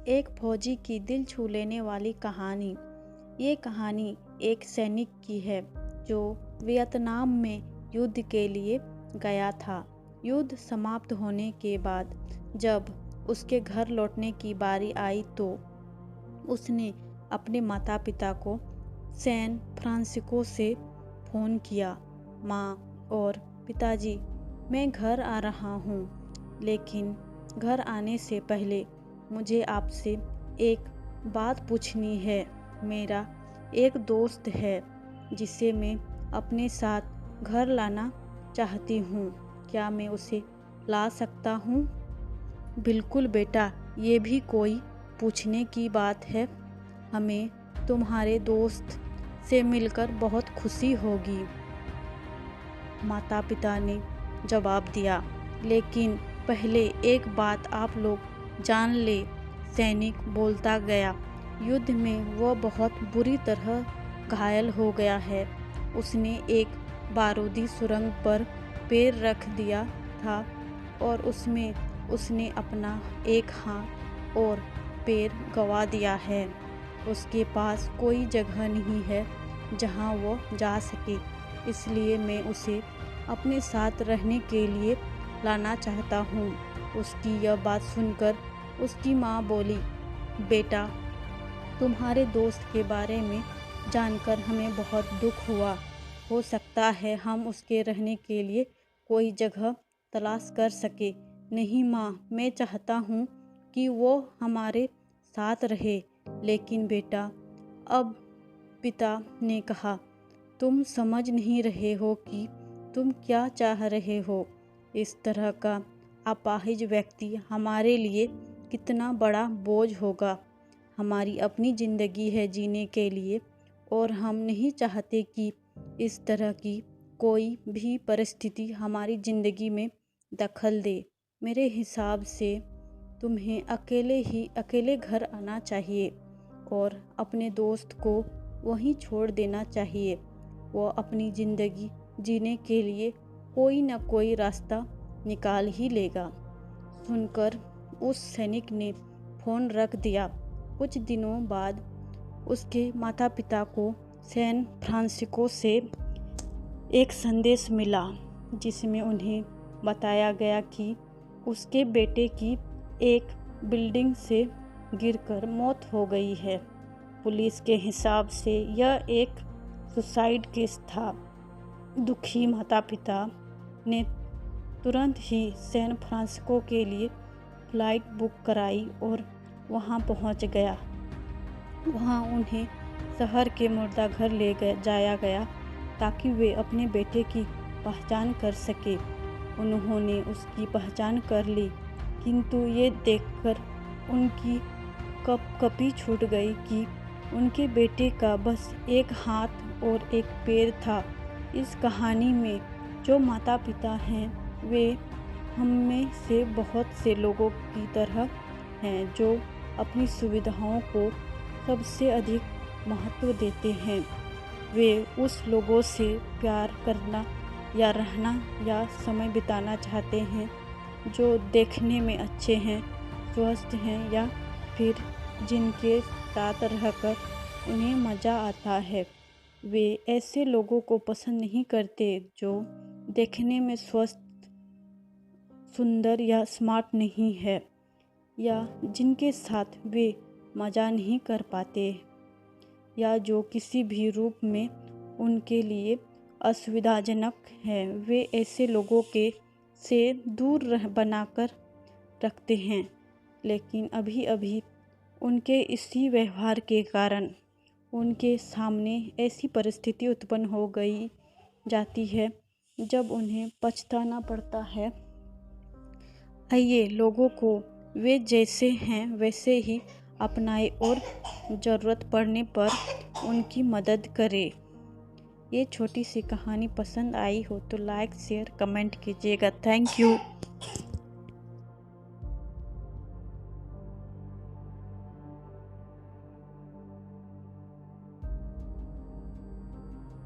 एक फौजी की दिल छू लेने वाली कहानी। ये कहानी एक सैनिक की है जो वियतनाम में युद्ध के लिए गया था। युद्ध समाप्त होने के बाद जब उसके घर लौटने की बारी आई तो उसने अपने माता पिता को सैन फ्रांसिस्को से फ़ोन किया। माँ और पिताजी, मैं घर आ रहा हूँ, लेकिन घर आने से पहले मुझे आपसे एक बात पूछनी है। मेरा एक दोस्त है जिसे मैं अपने साथ घर लाना चाहती हूँ। क्या मैं उसे ला सकता हूँ? बिल्कुल बेटा, ये भी कोई पूछने की बात है। हमें तुम्हारे दोस्त से मिलकर बहुत खुशी होगी, माता पिता ने जवाब दिया। लेकिन पहले एक बात आप लोग जान ले, सैनिक बोलता गया। युद्ध में वह बहुत बुरी तरह घायल हो गया है। उसने एक बारूदी सुरंग पर पैर रख दिया था और उसमें उसने अपना एक हाथ और पैर गंवा दिया है। उसके पास कोई जगह नहीं है जहां वो जा सके, इसलिए मैं उसे अपने साथ रहने के लिए लाना चाहता हूँ। उसकी यह बात सुनकर उसकी माँ बोली, बेटा, तुम्हारे दोस्त के बारे में जानकर हमें बहुत दुख हुआ। हो सकता है हम उसके रहने के लिए कोई जगह तलाश कर सके। नहीं माँ, मैं चाहता हूँ कि वो हमारे साथ रहे। लेकिन बेटा, अब पिता ने कहा, तुम समझ नहीं रहे हो कि तुम क्या चाह रहे हो। इस तरह का अपाहिज व्यक्ति हमारे लिए कितना बड़ा बोझ होगा। हमारी अपनी ज़िंदगी है जीने के लिए और हम नहीं चाहते कि इस तरह की कोई भी परिस्थिति हमारी ज़िंदगी में दखल दे। मेरे हिसाब से तुम्हें अकेले घर आना चाहिए और अपने दोस्त को वहीं छोड़ देना चाहिए। वो अपनी ज़िंदगी जीने के लिए कोई न कोई रास्ता निकाल ही लेगा। सुनकर उस सैनिक ने फ़ोन रख दिया। कुछ दिनों बाद उसके माता पिता को सैन फ्रांसिस्को से एक संदेश मिला जिसमें उन्हें बताया गया कि उसके बेटे की एक बिल्डिंग से गिरकर मौत हो गई है। पुलिस के हिसाब से यह एक सुसाइड केस था। दुखी माता पिता ने तुरंत ही सैन फ्रांसिस्को के लिए फ़्लाइट बुक कराई और वहां पहुंच गया। वहां उन्हें शहर के मुर्दाघर ले जाया गया ताकि वे अपने बेटे की पहचान कर सके। उन्होंने उसकी पहचान कर ली, किंतु ये देखकर उनकी कपकपी छूट गई कि उनके बेटे का बस एक हाथ और एक पैर था। इस कहानी में जो माता पिता हैं वे हम में से बहुत से लोगों की तरह हैं जो अपनी सुविधाओं को सबसे अधिक महत्व देते हैं। वे उस लोगों से प्यार करना या रहना या समय बिताना चाहते हैं जो देखने में अच्छे हैं, स्वस्थ हैं या फिर जिनके साथ रहकर उन्हें मज़ा आता है। वे ऐसे लोगों को पसंद नहीं करते जो देखने में स्वस्थ, सुंदर या स्मार्ट नहीं है या जिनके साथ वे मज़ा नहीं कर पाते या जो किसी भी रूप में उनके लिए असुविधाजनक है। वे ऐसे लोगों के से दूर बनाकर रखते हैं। लेकिन अभी अभी उनके इसी व्यवहार के कारण उनके सामने ऐसी परिस्थिति उत्पन्न हो गई जाती है जब उन्हें पछताना पड़ता है। आइए लोगों को वे जैसे हैं वैसे ही अपनाएं और ज़रूरत पड़ने पर उनकी मदद करें। ये छोटी सी कहानी पसंद आई हो तो लाइक, शेयर, कमेंट कीजिएगा। Thank you.